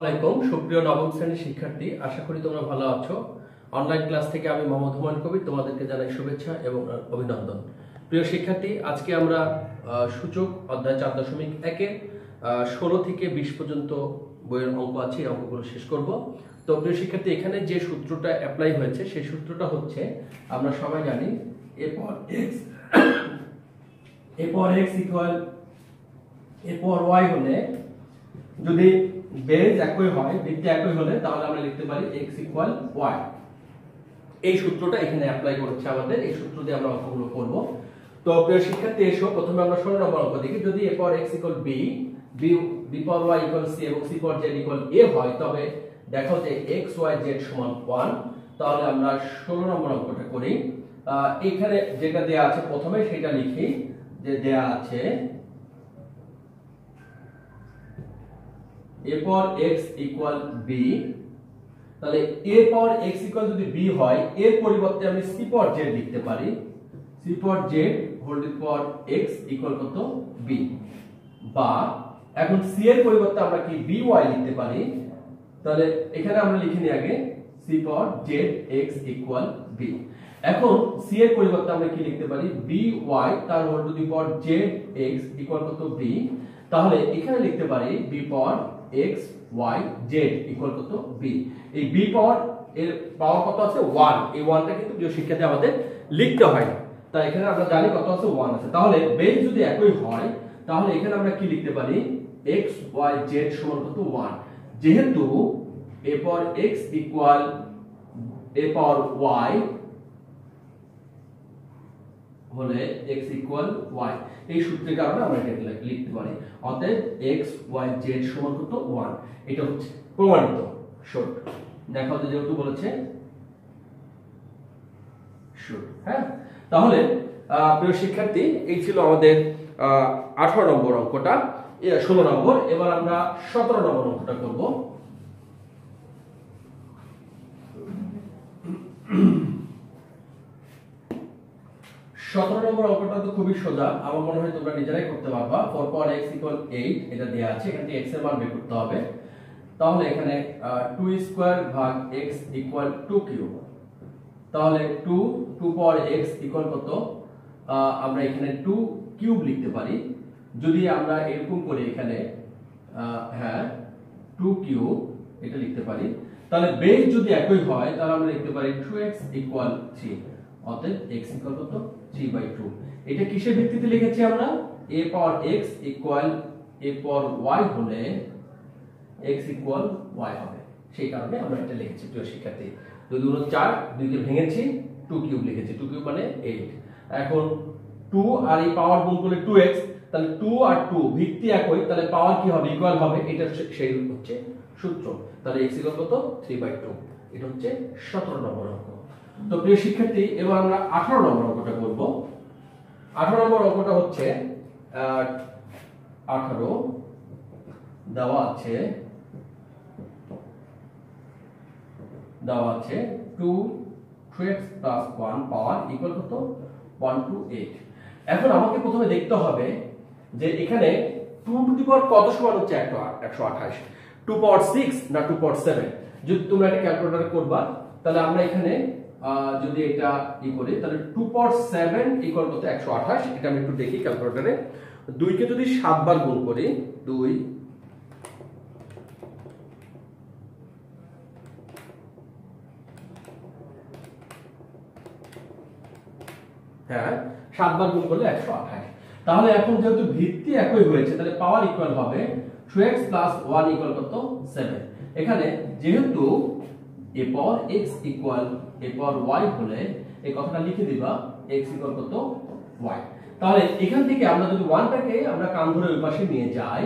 আসসালামু আলাইকুম সুপ্রিয় নবম শ্রেণীর শিক্ষার্থী, আশা করি তোমরা ভালো আছো। অনলাইন ক্লাস থেকে আমি মোহাম্মদ হুমায়ুন কবির তোমাদেরকে জানাই শুভেচ্ছা এবং অভিনন্দন। প্রিয় শিক্ষার্থী, আজকে আমরা সূচক অধ্যায় 4.1 16 থেকে 20 পর্যন্ত বইয়ের অঙ্ক আছে, এই অঙ্কগুলো শেষ করব। তো প্রিয় শিক্ষার্থী, এখানে যে সূত্রটা অ্যাপ্লাই হয়েছে সেই সূত্রটা হচ্ছে, আমরা সবাই জানি a পর x ইকুয়াল a পর y হলে, যদি বেজ একই হয়, ভিত্তি একই হলে, তাহলে আমরা লিখতে পারি x ইকুয়াল y। এই সূত্রটা এখানে অ্যাপ্লাই করছে আমাদের, এই সূত্র দিয়ে আমরা অঙ্কগুলো করব। তো প্রিয় শিক্ষার্থী, এসো প্রথমে আমরা 16 নম্বর অঙ্ক দেখি। যদি a পর x ইকুয়াল b, b পর y ইকুয়াল c এবং c পর z ইকুয়াল a হয়, তবে দেখো যে x y z সমান 1। তাহলে আমরা 16 নম্বর অঙ্কটা করি। এখানে যেটা দেয়া আছে প্রথমে সেটা লিখি, যে দেয়া আছে a পর x ইকুয়াল b। তাহলে a পর x ইকুয়াল যদি b হয়, এর পরিবর্তে আমি c পর z লিখতে পারি, c পর z whole to power x equal কত b। বা এখন c এর পরিবর্তে আমরা কি by লিখতে পারি। তাহলে এখানে আমরা লিখে নিই আগে c পর z x ইকুয়াল b। এখন c এর পরিবর্তে আমরা কি লিখতে পারি, by তার whole to the power z x equal কত b। তাহলে এখানে লিখতে পারি b power x y z equal কত b। এই b পাওয়ার এর পাওয়ার কত আছে 1, এই 1টা কিন্তু প্রিয় শিক্ষার্থী আমাদের লিখতে হয় না। তাই এখানে আমরা জানি কত আছে 1 আছে। তাহলে বেস যদি একই হয়, তাহলে এখানে আমরা কি লিখতে পারি, x y z সমান কত 1। যেহেতু a power x equal a power y হলে x ইকুয়াল y, এই সূত্রের কারণে আমরা এটা লিখতে পারি। অতএব x y z সমান কত 1, এটা হচ্ছে প্রমাণিত সূত্র। দেখো যে যেহেতু বলেছে সূত্র। হ্যাঁ, তাহলে প্রিয় শিক্ষার্থী, এই ছিল আমাদের 18 নম্বর অঙ্কটা, 16 নম্বর। এবার আমরা 17 নম্বর অঙ্কটা করব। নম্বর অঙ্কটা তো খুবই সোজা, আমার মনে হয় তোমরা নিজেরাই করতে পারবা। 4 পাওয়ার x ইকুয়াল 8 এটা দেয়া আছে, এখান থেকে x এর মান বের করতে হবে। তাহলে এখানে 2 স্কয়ার ভাগ x ইকুয়াল 2 কিউব। তাহলে 2 পাওয়ার x ইকুয়াল কত, আমরা এখানে 2 কিউব লিখতে পারি। যদি আমরা এরকম করি এখানে, হ্যাঁ 2 কিউব এটা লিখতে পারি। তাহলে বেস যদি একই হয়, তাহলে আমরা লিখতে পারি 2x ইকুয়াল 3। অতএব x ইকুয়াল কত 3/2। এটা কিসের ভিত্তিতে লিখেছি আমরা, a power x equal a power y হলে x ইকুয়াল y হবে, সেই কারণে আমরা এটা লিখেছি। প্রিয় শিক্ষার্থী, 2 2 4, 2 কে ভেঙেছি, 2 কিউব লিখেছি। 2 কিউব মানে 8। এখন 2 আর এই পাওয়ার গুণ করলে 2x, তাহলে 2 আর 2 ভিত্তি একই, তাহলে পাওয়ার কি হবে, ইকুয়াল হবে। এটা সেই হচ্ছে সূত্র। তাহলে x ইকুয়াল কত 3/2। এটা হচ্ছে 17 নম্বর অঙ্ক। তো প্রিয় শিক্ষার্থী, এবার আমরা 18 নম্বর অঙ্কটা করব। 18 নম্বর অঙ্কটা হচ্ছে 18 দেওয়া আছে 2x প্লাস 1 পাওয়ার ইকুয়াল কত 1 to 8। এখন আমাকে প্রথমে দেখতে হবে যে এখানে 2 টু দি পাওয়ার কত সমান হচ্ছে 128, 2 পাওয়ার 6 না 2 পাওয়ার 7। যদি তোমরা এটা ক্যালকুলেটরে করবা, তাহলে আমরা এখানে যদি এটা করি, তাহলে 2 পাওয়ার 7 ইকুয়াল কত 128। এটা আমি একটু দেখি ক্যালকুলেটরে। 2 কে যদি 7 বার গুণ করি, 2 হ্যাঁ 7 বার গুণ করলে 128। তাহলে এখন যেহেতু ভিত্তি একই হয়েছে, তাহলে পাওয়ার ইকুয়াল হবে 2x প্লাস 1 ইকুয়াল কত 7। এখানে যেহেতু a power x equal a power y হলে এই কথাটা লিখে দিবা, x ইকুয়াল কত y। তাহলে এখান থেকে আমরা যদি 1টাকে আমরা কান ধরে ওই পাশে নিয়ে যাই,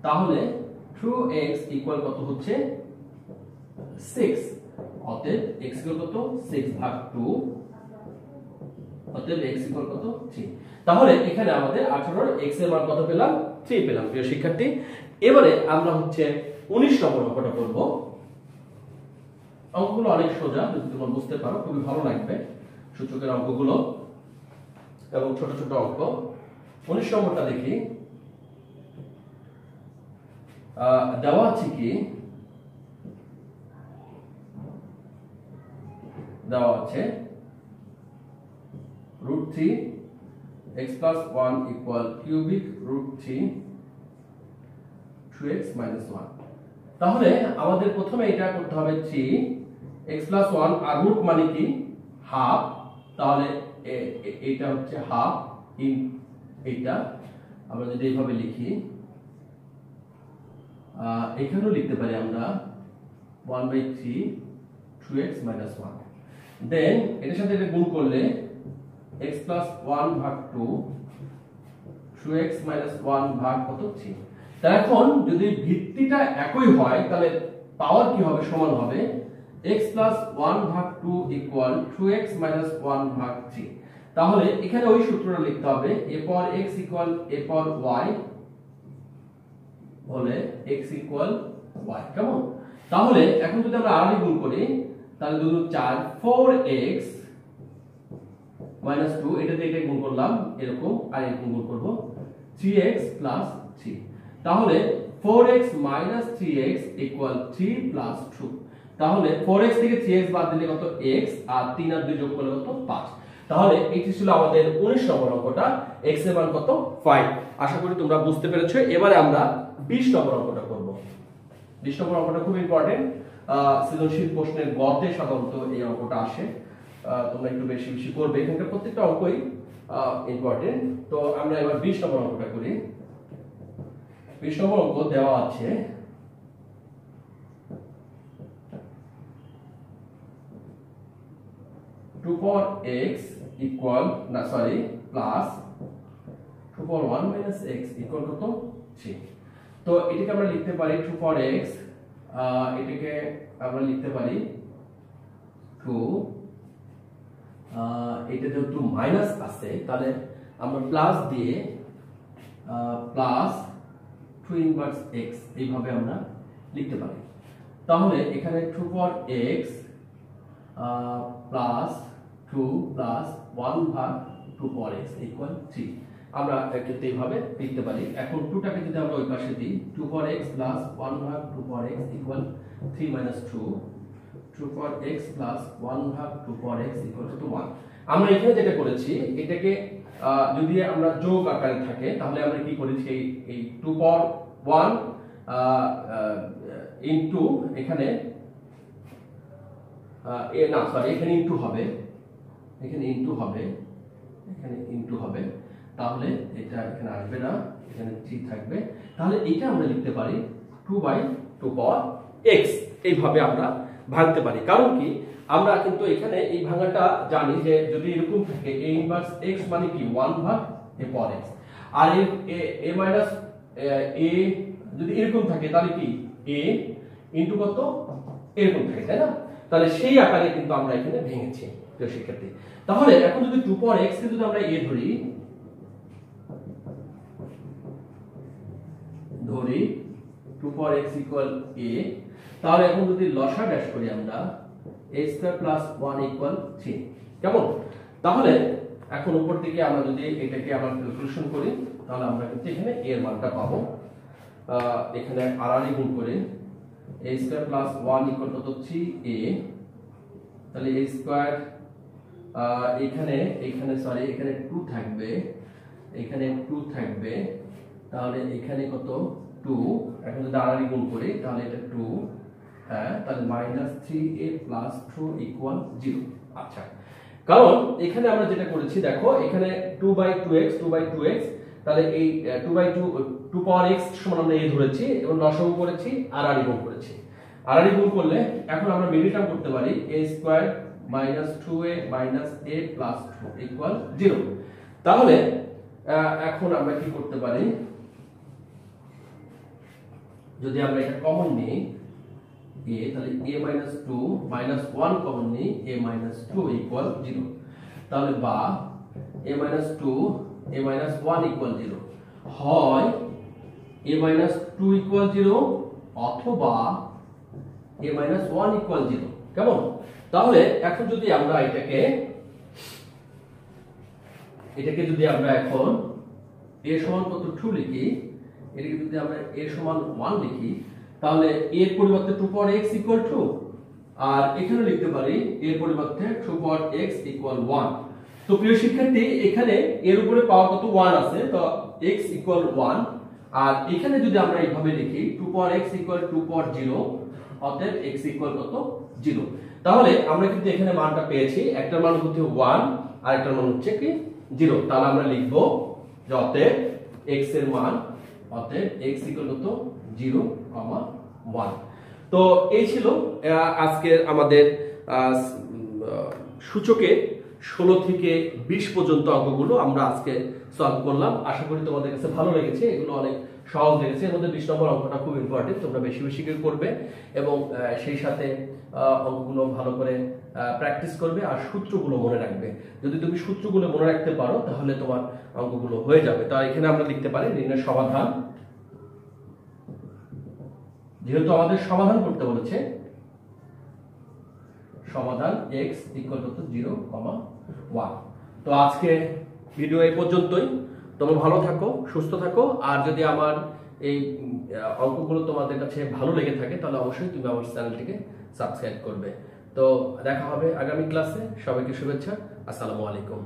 তাহলে 2x ইকুয়াল কত হচ্ছে 6। অতএব x ইকুয়াল কত 6 ভাগ 2, অতএব x ইকুয়াল কত 3। তাহলে এখানে আমাদের 18 এর x এর মান কত পেলাম, 3 পেলাম। প্রিয় শিক্ষার্থী, এবারে আমরা হচ্ছে 19 নম্বর অঙ্কটা করব। অঙ্কগুলো অনেক সোজা, যদি তোমরা বুঝতে পারো খুবই ভালো লাগবে সূচকের অঙ্কগুলো এবং ছোট ছোট অঙ্ক। 19 নম্বরটা দেখি। দেওয়া আছে কি দেওয়া আছে √3 x plus 1 equal cubic √3 2x minus 1। তাহলে আমাদের প্রথমে এটা করতে হবে 3 x plus 1 আর রুট মানে কি হাফ, তাহলে এটা হচ্ছে হাফ ইন এটা আমরা যদি এইভাবে লিখি, এখানেও লিখতে পারি আমরা 1/3 2x minus 1। দেন এটার সাথে এটা গুণ করলে x plus 1 ভাগ 2 2x minus 1 ভাগ কত 3। তাহলে এখন যদি ভিত্তিটা একই হয় তাহলে পাওয়ার কি হবে, সমান হবে x plus 1 ভাগ 2 equal 2x minus 1 ভাগ 3। তাহলে এখানে ওই সূত্রটা লিখতে হবে a power x equal a power y হলে x equal y। কেমন? তাহলে এখন যদি আমরা আড়াআড়ি গুণ করি তাহলে 2 2 4 4x minus 2 এটাতে এটা গুণ করলাম এরকম, আর এরকম গুণ করব 3x plus 3। তাহলে 4x minus 3x equal 3 plus 2। তাহলে 4x থেকে 3x বাদ দিলে কত x, আর 3 আর 2 যোগ করলে কত 5। তাহলে এটি ছিল আমাদের 19 নম্বর অঙ্কটা, x এর মান কত 5। আশা করি তোমরা বুঝতে পেরেছো। এবারে আমরা 20 নম্বর অঙ্কটা করব। 20 নম্বর অঙ্কটা খুব ইম্পর্টেন্ট, সৃজনশীল প্রশ্নের গতে সাধারণত এই অঙ্কটা আসে, তোমরা একটু বেশি বেশি করবে, এখানকার প্রত্যেকটা অঙ্কই ইম্পর্টেন্ট। তো আমরা এবার 20 নম্বর অঙ্কটা করি। 20 নম্বর অঙ্ক দেওয়া আছে two power x equal plus 2 পাওয়ার 1 মাইনাস x ইকুয়াল কত 3। তো এটাকে আমরা লিখতে পারি 2 পাওয়ার x, এটাকে আমরা লিখতে পারি 2, এটা যেহেতু মাইনাস আছে তাহলে আমরা প্লাস দিয়ে প্লাস 2 ইনভার্স x এইভাবে আমরা লিখতে পারি। তাহলে এখানে 2 পাওয়ার x প্লাস 2 প্লাস 1 ভাগ 2 পাওয়ার x ইকুয়াল 3, আমরা এটাকে এইভাবে লিখতে পারি। এখন 2 টাকে যদি আমরা ওই পাশে দিই 2 পাওয়ার x প্লাস 1 ভাগ 2 পাওয়ার x ইকুয়াল 3 মাইনাস 2 2 পাওয়ার x প্লাস 1 ভাগ 2 পাওয়ার x ইকুয়াল টু 1। আমরা এখানে যেটা করেছি এটাকে যদি আমরা যোগ আকারে থাকে তাহলে আমরা কি করেছি এই 2 পাওয়ার 1 ইনটু এখানে এখানে ইনটু হবে, এখানে ইনটু হবে, এখানে ইনটু হবে, তাহলে এটা এখানে আসবে না, এখানে 3 থাকবে। তাহলে এটা আমরা লিখতে পারি 2/2 পাওয়ার x, এইভাবে আমরা ভাঙতে পারি। কারণ কি আমরা কিন্তু এখানে এই ভাঙাটা জানি যে যদি এরকম থাকে a ইনভার্স x মানে কি 1 ভাগ a পাওয়ার x, আর a মাইনাস a যদি এরকম থাকে তাহলে কি a ইনটু কত এরকম থাকে, তাই না? তাহলে সেই আকারে কিন্তু আমরা এখানে ভেঙেছি প্রিয় শিক্ষার্থী। তাহলে এখন যদি 2 পাওয়ার x কে যদি আমরা a ধরি 2 পাওয়ার x ইকুয়াল a, তাহলে এখন যদি লসা ড্যাশ করি আমরা a স্কয়ার প্লাস 1 ইকুয়াল 3। কেমন? তাহলে এখন উপর দিকে আমরা যদি এটাকে আবার ক্যালকুলেশন করি তাহলে আমরা কিন্তু এখানে a এর মানটা পাবো। এখানে আড়াআড়ি গুণ করে a স্কয়ার প্লাস 1 ইকুয়াল কত 3a, তাহলে a স্কয়ার এখানে 2 থাকবে, এখানে 2 থাকবে, তাহলে এখানে কত 2, এখন যদি আড়াআড়ি গুণ করি তাহলে এটা 2, হ্যাঁ, তাহলে মাইনাস 3a প্লাস 2 ইকুয়াল 0। আচ্ছা, কারণ এখানে আমরা যেটা করেছি দেখো এখানে 2/2x, তাহলে এই 2 পাওয়ার x সমান আমরা a ধরেছি এবং লসাগু করেছি আড়াআড়ি গুণ করেছি। আড়াআড়ি গুণ করলে এখন আমরা মিডল টার্ম করতে পারি a square minus 2a minus a plus 2 equal 0। তাহলে এখন আমরা কি করতে পারি, যদি আমরা এটা কমন নিই a, তাহলে a minus 2 minus 1 কমন নিই a minus 2 ইকুয়াল 0। তাহলে বা a minus 2 a minus 1 equal 0, হয় a minus 2 ইকুয়াল 0 অথবা a minus 1 ইকুয়াল 0। কেমন? তাহলে এখন যদি আমরা এটাকে যদি আমরা এখন a সমান কত 2 লিখি, এটাকে যদি আমরা a সমান 1 লিখি তাহলে a এর পরিবর্তে 2 পাওয়ার x ইকুয়াল 2, আর এখানে লিখতে পারি এর পরিবর্তে 2 পাওয়ার x ইকুয়াল 1। তো প্রিয় শিক্ষার্থী, এখানে এর উপরে পাওয়ার কত 1 আছে, তো x ইকুয়াল 1। আর এখানে যদি আমরা এইভাবে লিখি 2 পাওয়ার x ইকুয়াল 2 পাওয়ার 0, অতএব x ইকুয়াল কত 0। তাহলে আমরা কিন্তু এখানে মানটা পেয়েছি, একটার মান হচ্ছে 1 আর একটার মান হচ্ছে কি 0। তাহলে আমরা লিখব যে অতএব x এর মান, অতএব x ইকুয়াল কত 0, 1। তো এই ছিল আজকের আমাদের সূচকে 16 থেকে 20 পর্যন্ত অঙ্কগুলো আমরা আজকে সলভ করলাম। আশা করি তোমাদের কাছে ভালো লেগেছে, এগুলো অনেক সহজ লেগেছে। এর মধ্যে 20 নম্বর অঙ্কটা খুব ইম্পর্টেন্ট, তোমরা বেশি বেশি করে করবে এবং সেই সাথে অঙ্কগুলো ভালো করে প্র্যাকটিস করবে আর সূত্রগুলো মনে রাখবে। যদি তুমি সূত্রগুলো মনে রাখতে পারো তাহলে তোমার অঙ্কগুলো হয়ে যাবে। তা এখানে আমরা লিখতে পারি নির্ণয় সমাধান, যেহেতু আমাদের সমাধান করতে বলেছে, সমাধান x ইকুয়াল টু 0, 1। তো আজকে ভিডিও এই পর্যন্তই। তোমরা ভালো থাকো, সুস্থ থাকো। আর যদি আমার এই অঙ্কগুলো তোমাদের কাছে ভালো লেগে থাকে তাহলে অবশ্যই তুমি আমার চ্যানেলটিকে সাবস্ক্রাইব করবে। তো দেখা হবে আগামী ক্লাসে। সবাইকে শুভেচ্ছা। আসসালামু আলাইকুম।